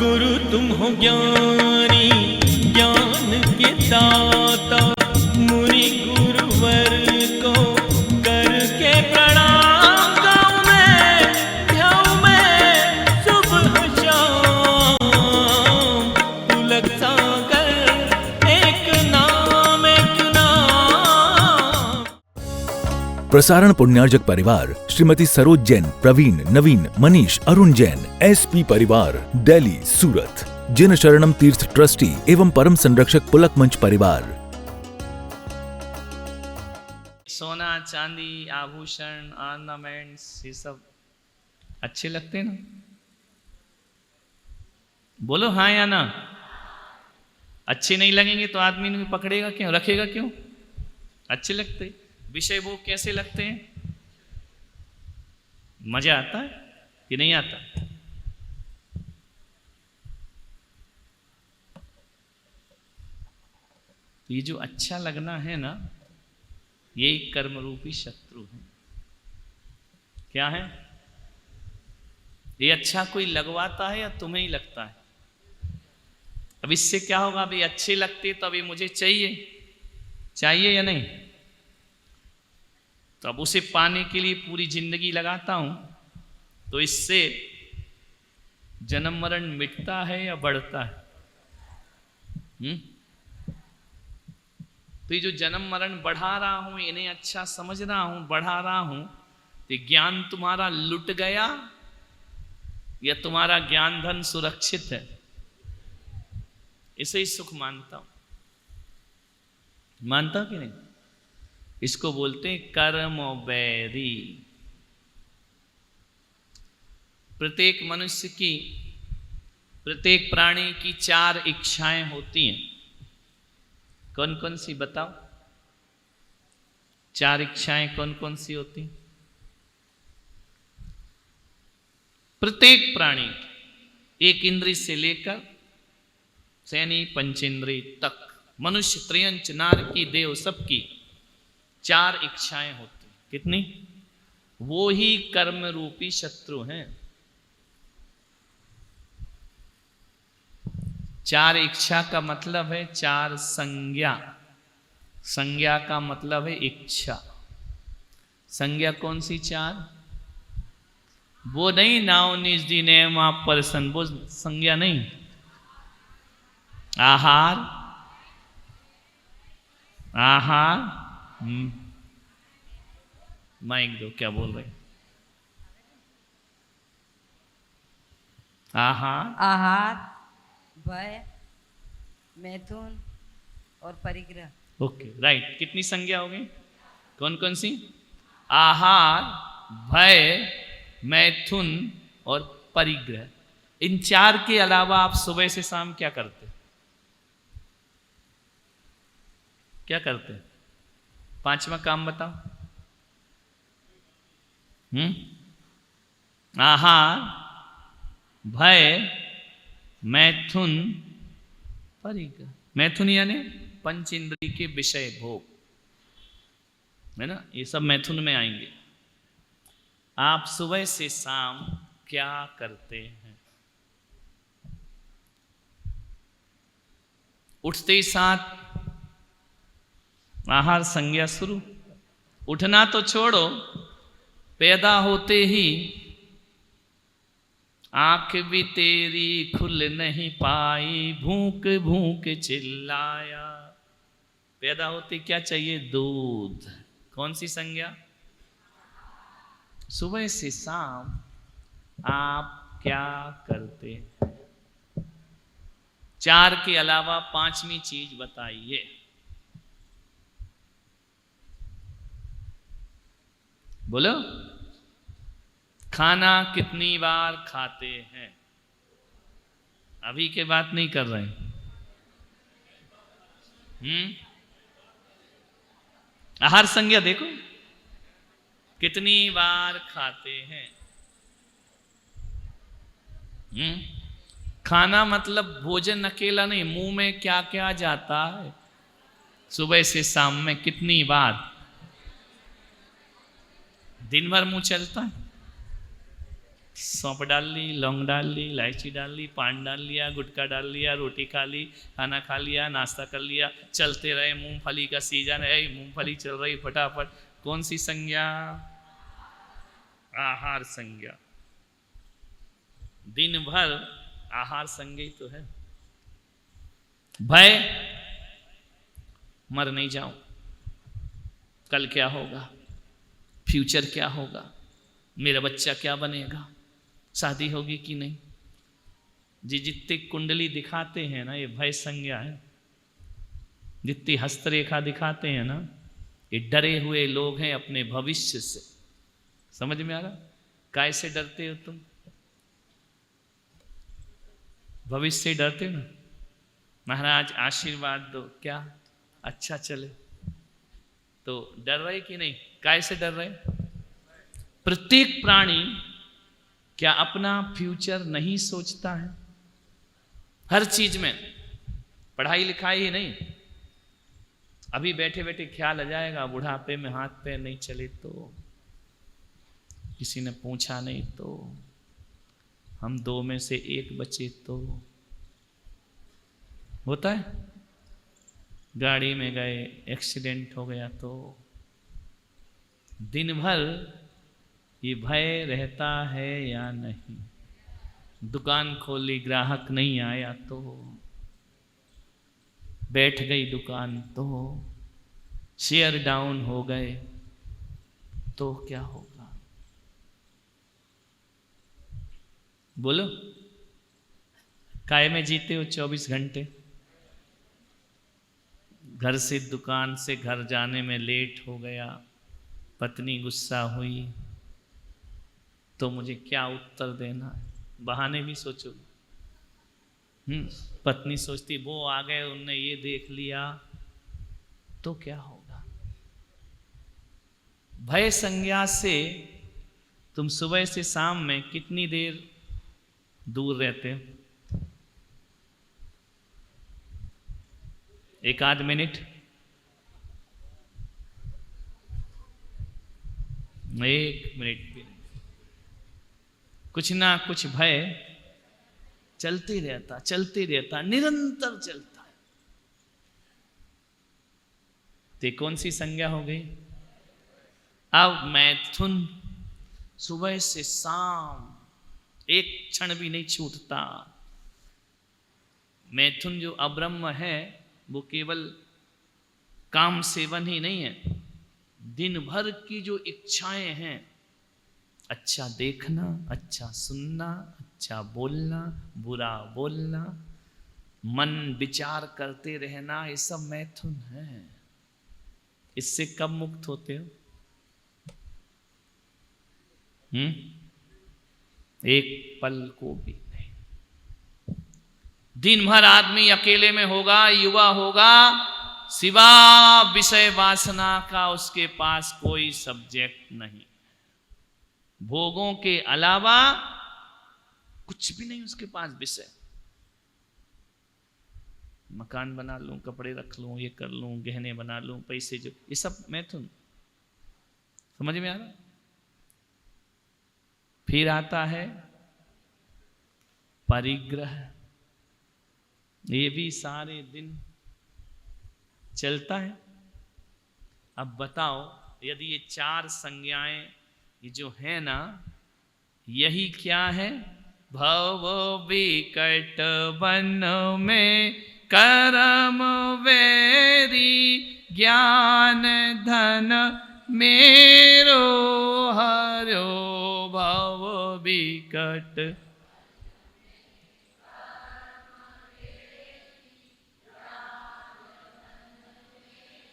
गुरु तुम हो ज्ञानी ज्ञान के दाता, मुनि गुरुवर को करके प्रणाम गाऊं मैं सुबह शाम। पुलक सागर एक नाम एक नाम। प्रसारण पुण्यार्जक परिवार श्रीमती सरोज जैन, प्रवीण, नवीन, मनीष, अरुण जैन, एसपी परिवार, दिल्ली, सूरत। जिन शरणम तीर्थ ट्रस्टी एवं परम संरक्षक पुलक मंच परिवार। सोना चांदी आभूषण ऑर्नामेंट्स ये सब अच्छे लगते हैं ना? बोलो हाँ या ना। अच्छे नहीं लगेंगे तो आदमी इन्हें पकड़ेगा क्यों, रखेगा क्यों? अच्छे लगते। विषय भोग कैसे लगते हैं? मजा आता है कि नहीं आता? ये जो अच्छा लगना है ना, ये कर्म रूपी शत्रु है। क्या है? ये अच्छा कोई लगवाता है या तुम्हें ही लगता है? अब इससे क्या होगा? अभी अच्छे लगते तो अभी मुझे चाहिए या नहीं? तो अब उसे पाने के लिए पूरी जिंदगी लगाता हूं, तो इससे जन्म मरण मिटता है या बढ़ता है? तो ये जो जन्म मरण बढ़ा रहा हूं, इन्हें अच्छा समझ रहा हूं, बढ़ा रहा हूं, तो ज्ञान तुम्हारा लुट गया या तुम्हारा ज्ञान धन सुरक्षित है? इसे ही सुख मानता हूं। मानता कि नहीं? इसको बोलते हैं कर्म बैरी। प्रत्येक मनुष्य की, प्रत्येक प्राणी की 4 इच्छाएं होती हैं। कौन कौन सी बताओ? 4 इच्छाएं कौन कौन सी होती? प्रत्येक प्राणी एक इंद्रिय से लेकर सैनी पंचेंद्रिय तक, मनुष्य, त्रियंच, नारकी, देव, सबकी 4 इच्छाएं होती। कितनी? वो ही कर्म रूपी शत्रु हैं। 4 इच्छा का मतलब है 4 संज्ञा। संज्ञा का मतलब है इच्छा। संज्ञा कौन सी 4? वो नहीं, नाउ निज दी नेम ऑफ पर्सन, वो संज्ञा नहीं। आहार, माइक दो, क्या बोल रहे? आहार, भय, मैथुन और परिग्रह। Okay, right. कितनी संज्ञा हो गई? कौन कौन सी? आहार, भय, मैथुन और परिग्रह। इन 4 के अलावा आप सुबह से शाम क्या करते? क्या करते? 5वां काम बताओ। आहार, भय, मैथुन, परिग्रह। मैथुन यानी पंच इंद्रिय के विषय भोग, है ना? ये सब मैथुन में आएंगे। आप सुबह से शाम क्या करते हैं? उठते ही साथ आहार संज्ञा शुरू। उठना तो छोड़ो, पैदा होते ही आंख भी तेरी खुल नहीं पाई, भूख भूख चिल्लाया। पैदा होते क्या चाहिए? दूध। कौन सी संज्ञा? सुबह से शाम आप क्या करते हैं? 4 के अलावा 5वीं चीज बताइए। बोलो। खाना कितनी बार खाते हैं? अभी के बात नहीं कर रहे। आहार संज्ञा देखो, कितनी बार खाते हैं? खाना मतलब भोजन अकेला नहीं, मुंह में क्या क्या जाता है सुबह से शाम में, कितनी बार? दिन भर मुंह चलता है? सौंफ डाल ली, लौंग डाल ली, इलायची डाल ली, पान डाल लिया, गुटखा डाल लिया, रोटी खा ली, खाना खा लिया, नाश्ता कर लिया, चलते रहे। मूंगफली का सीजन है, मूंगफली चल रही फटाफट। कौन सी संज्ञा? आहार संज्ञा। दिन भर आहार संज्ञा ही तो है। भय, मर नहीं जाऊं, कल क्या होगा, फ्यूचर क्या होगा, मेरा बच्चा क्या बनेगा, शादी होगी कि नहीं। जितनी कुंडली दिखाते हैं ना, ये भय संज्ञा है। जितनी हस्तरेखा दिखाते हैं ना, ये डरे हुए लोग हैं अपने भविष्य से। समझ में आ रहा? काय से डरते हो तुम? भविष्य से डरते हो ना। महाराज आशीर्वाद दो, क्या अच्छा चले, तो डर रहे कि नहीं? काय से डर रहे? प्रत्येक प्राणी क्या अपना फ्यूचर नहीं सोचता है? हर चीज में, पढ़ाई लिखाई ही नहीं, अभी बैठे बैठे ख्याल आ जाएगा बुढ़ापे में हाथ पैर नहीं चले तो, किसी ने पूछा नहीं तो, हम दो में से एक बचे तो। होता है, गाड़ी में गए एक्सीडेंट हो गया तो। दिन भर ये भय रहता है या नहीं? दुकान खोली, ग्राहक नहीं आया तो, बैठ गई दुकान तो, शेयर डाउन हो गए तो क्या होगा? बोलो, काय में जीते हो 24 घंटे? घर से दुकान से घर जाने में लेट हो गया, पत्नी गुस्सा हुई तो मुझे क्या उत्तर देना है? बहाने भी सोचो। पत्नी सोचती वो आ गए, उनने ये देख लिया तो क्या होगा? भय संज्ञा से तुम सुबह से शाम में कितनी देर दूर रहते हो? 1 आध मिनट? 1 मिनट भी नहीं। कुछ ना कुछ भय चलते रहता, निरंतर चलता है। तो कौन सी संज्ञा हो गई? अब मैथुन सुबह से शाम एक क्षण भी नहीं छूटता। मैथुन जो अब्रह्म है वो केवल काम सेवन ही नहीं है, दिन भर की जो इच्छाएं हैं, अच्छा देखना, अच्छा सुनना, अच्छा बोलना, बुरा बोलना, मन विचार करते रहना, ये सब मैथुन है। इससे कब मुक्त होते हो? एक पल को भी नहीं। दिन भर आदमी अकेले में होगा, युवा होगा, सिवा विषय वासना का उसके पास कोई सब्जेक्ट नहीं, भोगों के अलावा कुछ भी नहीं उसके पास विषय। मकान बना लूं, कपड़े रख लूं, ये कर लूं, गहने बना लूं, पैसे, जो ये सब मैथुन। समझ में आ रहा? फिर आता है परिग्रह। ये भी सारे दिन चलता है। अब बताओ, यदि ये 4 संज्ञाएं ये जो है ना, यही क्या है? भव विकट वन में कर्म वेरी, ज्ञान धन मेरो हरो। भव विकट,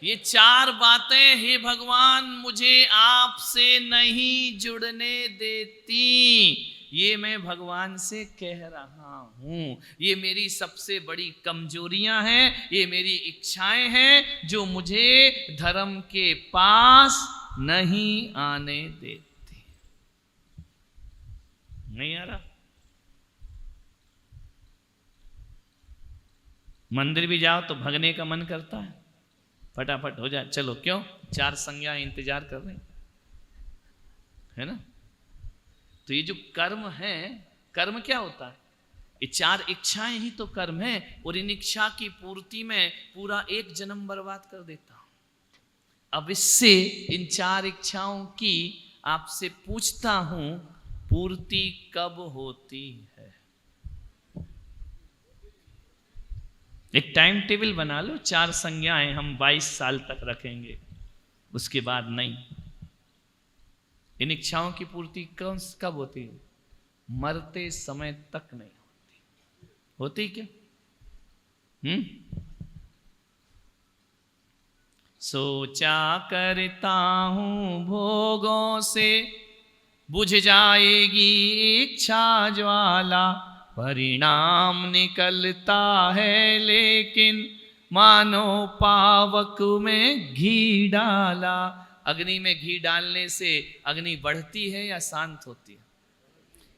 ये 4 बातें हे भगवान मुझे आपसे नहीं जुड़ने देती। ये मैं भगवान से कह रहा हूं। ये मेरी सबसे बड़ी कमजोरियां हैं, ये मेरी इच्छाएं हैं जो मुझे धर्म के पास नहीं आने देती। नहीं आ रहा? मंदिर भी जाओ तो भगने का मन करता है, फटाफट हो जाए, चलो। क्यों? 4 संज्ञा इंतजार कर रही है ना। तो ये जो कर्म है, कर्म क्या होता है? ये 4 इच्छाएं ही तो कर्म है, और इन इच्छा की पूर्ति में पूरा एक जन्म बर्बाद कर देता हूं। अब इससे इन 4 इच्छाओं की आपसे पूछता हूं, पूर्ति कब होती है? एक टाइम टेबल बना लो, 4 संज्ञाएं हम 22 साल तक रखेंगे, उसके बाद नहीं। इन इच्छाओं की पूर्ति कब होती है? मरते समय तक नहीं होती। होती क्या? सोचा करता हूं भोगों से बुझ जाएगी इच्छा ज्वाला, परिणाम निकलता है लेकिन मानो पावक में घी डाला। अग्नि में घी डालने से अग्नि बढ़ती है या शांत होती है?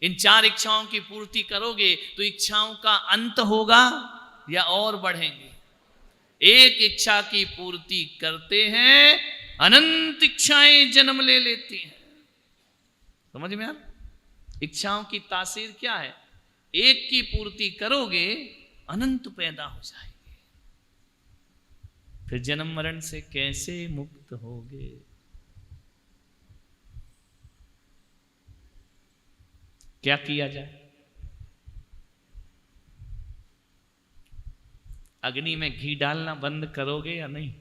इन 4 इच्छाओं की पूर्ति करोगे तो इच्छाओं का अंत होगा या और बढ़ेंगे? एक इच्छा की पूर्ति करते हैं, अनंत इच्छाएं जन्म ले लेती हैं। समझ में आ? इच्छाओं की तासीर क्या है? एक की पूर्ति करोगे, अनंत पैदा हो जाएंगे। फिर जन्म मरण से कैसे मुक्त होगे? क्या किया जाए? अग्नि में घी डालना बंद करोगे या नहीं?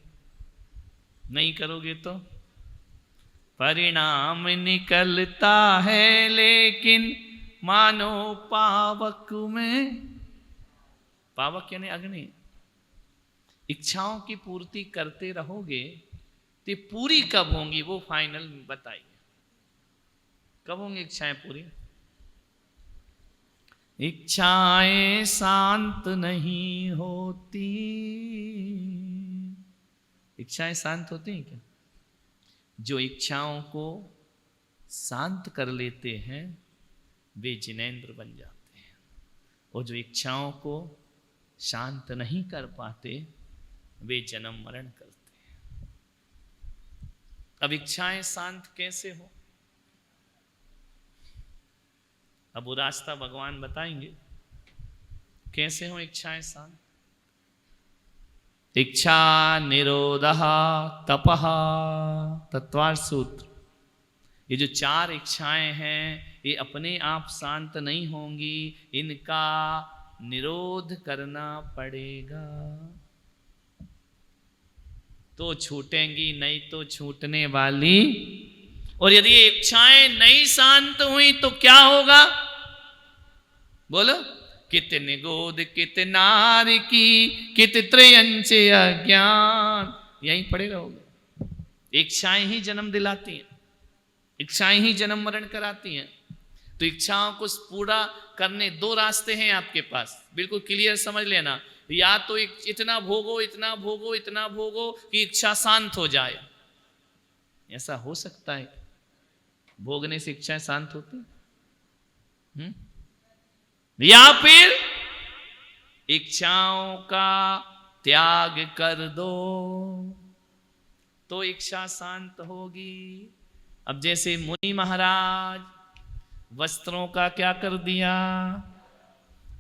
नहीं करोगे तो परिणाम निकलता है लेकिन मानो पावक में, पावक यानी अग्नि। इच्छाओं की पूर्ति करते रहोगे तो पूरी कब होंगी वो फाइनल बताइए। कब होंगी इच्छाएं पूरी? इच्छाएं शांत नहीं होती। इच्छाएं शांत होती हैं क्या? जो इच्छाओं को शांत कर लेते हैं वे जिनेंद्र बन जाते हैं, और जो इच्छाओं को शांत नहीं कर पाते वे जन्म मरण करते हैं। अब इच्छाएं शांत कैसे हो? अब वो रास्ता भगवान बताएंगे कैसे हो इच्छाएं शांत। इच्छा निरोधः तपः तत्वार्थ सूत्र। ये जो 4 इच्छाएं हैं ये अपने आप शांत नहीं होंगी, इनका निरोध करना पड़ेगा तो छूटेंगी, नहीं तो छूटने वाली। और यदि इच्छाएं नहीं शांत हुई तो क्या होगा? बोलो। कित निगोद कित नार की कित त्रयंच अज्ञान, यहीं पड़े रहोगे। इच्छाएं ही जन्म दिलाती हैं, इच्छाएं ही जन्म मरण कराती हैं। तो इच्छाओं को पूरा करने 2 रास्ते हैं आपके पास, बिल्कुल क्लियर समझ लेना। या तो इतना भोगो इतना भोगो इतना भोगो कि इच्छा शांत हो जाए। ऐसा हो सकता है? भोगने से इच्छाएं शांत होती? या फिर इच्छाओं का त्याग कर दो तो इच्छा शांत होगी। अब जैसे मुनि महाराज वस्त्रों का क्या कर दिया,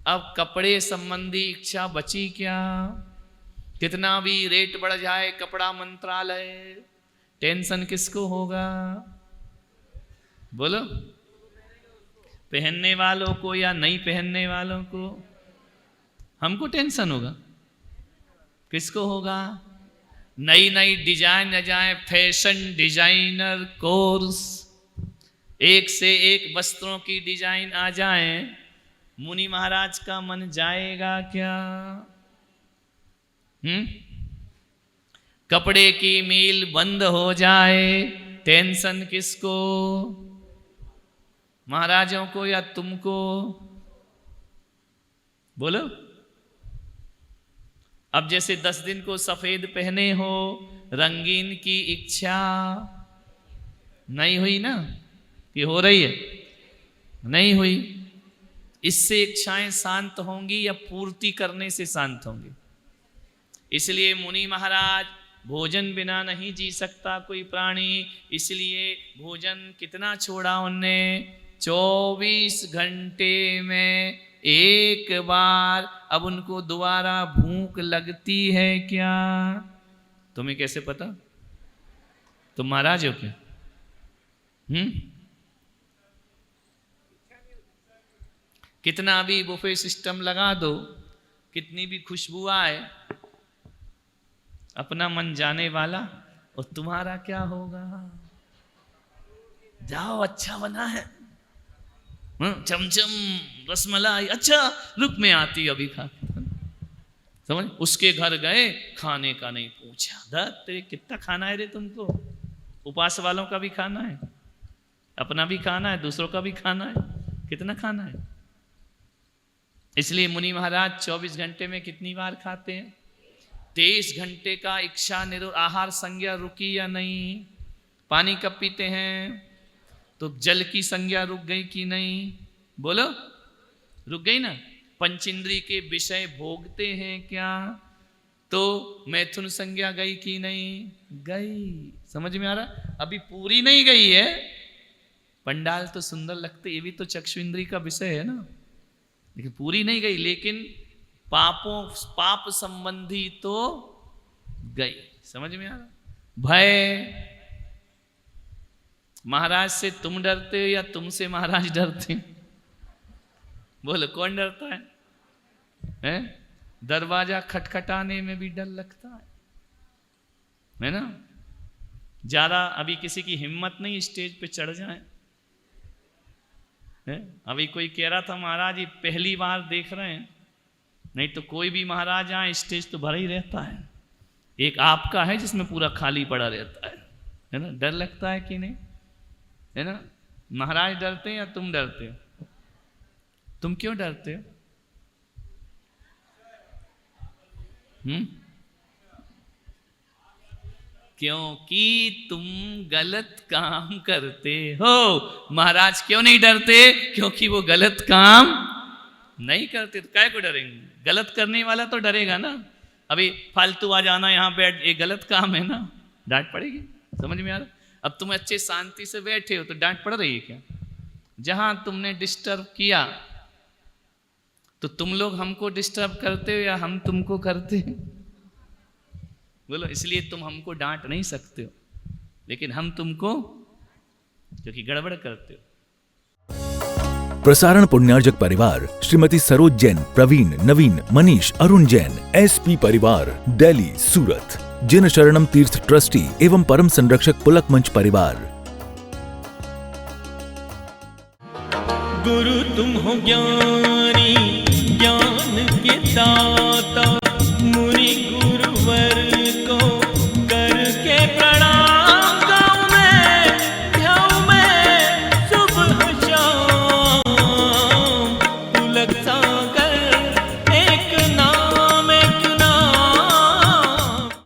अब कपड़े संबंधी इच्छा बची क्या? कितना भी रेट बढ़ जाए कपड़ा मंत्रालय, टेंशन किसको होगा? बोलो। पहनने वालों को या नहीं पहनने वालों को? हमको टेंशन होगा। किसको होगा? नई नई डिजाइन आ जाए, फैशन डिजाइनर कोर्स, एक से एक वस्त्रों की डिजाइन आ जाए, मुनि महाराज का मन जाएगा क्या? कपड़े की मील बंद हो जाए, टेंशन किसको? महाराजों को या तुमको? बोलो। अब जैसे 10 दिन को सफेद पहने हो, रंगीन की इच्छा नहीं हुई ना? ये हो रही है? नहीं हुई। इससे इच्छाएं शांत होंगी या पूर्ति करने से शांत होंगी? इसलिए मुनि महाराज, भोजन बिना नहीं जी सकता कोई प्राणी, इसलिए भोजन कितना छोड़ा उनने? 24 घंटे में एक बार अब उनको दोबारा भूख लगती है क्या? तुम्हें कैसे पता? तुम महाराज हो क्या? कितना भी बुफे सिस्टम लगा दो, कितनी भी खुशबू आए, अपना मन जाने वाला, और तुम्हारा क्या होगा? जाओ अच्छा बना है, चमचम रसमलाई, अच्छा रुक में आती अभी खा, समझ। उसके घर गए, खाने का नहीं पूछा, दत्त तेरे कितना खाना है रे तुमको? उपास वालों का भी खाना है, अपना भी खाना है, दूसरों का भी खाना है, कितना खाना है। इसलिए मुनि महाराज 24 घंटे में कितनी बार खाते हैं? 23 घंटे का इच्छा निरोध आहार संज्ञा रुकी या नहीं? पानी कब पीते हैं? तो जल की संज्ञा रुक गई कि नहीं? बोलो, रुक गई ना। पंचेंद्रिय के विषय भोगते हैं क्या? तो मैथुन संज्ञा गई कि नहीं? गई। समझ में आ रहा? अभी पूरी नहीं गई है। पंडाल तो सुंदर लगते, ये भी तो चक्षु इंद्रिय का विषय है ना, लेकिन पूरी नहीं गई। लेकिन पाप संबंधी तो गई। समझ में आ रहा? भय, महाराज से तुम डरते हो या तुमसे महाराज डरते हैं? बोलो कौन डरता है? दरवाजा खटखटाने में भी डर लगता है ना। ज्यादा अभी किसी की हिम्मत नहीं स्टेज पे चढ़ जाए। अभी कोई कह रहा था महाराज ये पहली बार देख रहे हैं, नहीं तो कोई भी महाराज आए स्टेज तो भरा ही रहता है। एक आपका है जिसमें पूरा खाली पड़ा रहता है ना। डर लगता है कि नहीं? है ना। महाराज डरते हैं या तुम डरते हो? तुम क्यों डरते हो? क्योंकि तुम गलत काम करते हो। महाराज क्यों नहीं डरते? क्योंकि वो गलत काम नहीं करते। तो काय को डरेंगे? गलत करने वाला तो डरेगा ना। अभी फालतू आ जाना यहाँ बैठ, ये गलत काम है ना, डांट पड़ेगी। समझ में आ रहा? अब तुम अच्छे शांति से बैठे हो तो डांट पड़ रही है क्या? जहां तुमने डिस्टर्ब किया तो तुम लोग हमको डिस्टर्ब करते हो या हम तुमको करते हैं? बोलो। इसलिए तुम हमको डांट नहीं सकते हो, लेकिन हम तुमको क्योंकि गड़बड़ करते हो। प्रसारण पुण्यार्जक परिवार श्रीमती सरोज जैन, प्रवीण, नवीन, मनीष, अरुण जैन, एसपी परिवार, दिल्ली, सूरत, जिन शरणम तीर्थ ट्रस्टी एवं परम संरक्षक पुलक मंच परिवार। गुरु तुम हो ज्ञानी, ज्ञान के दाता, मुनि गुरुवर को करके प्रणाम गाऊं मैं, ध्याऊं मैं सुबह शाम, पुलक सागर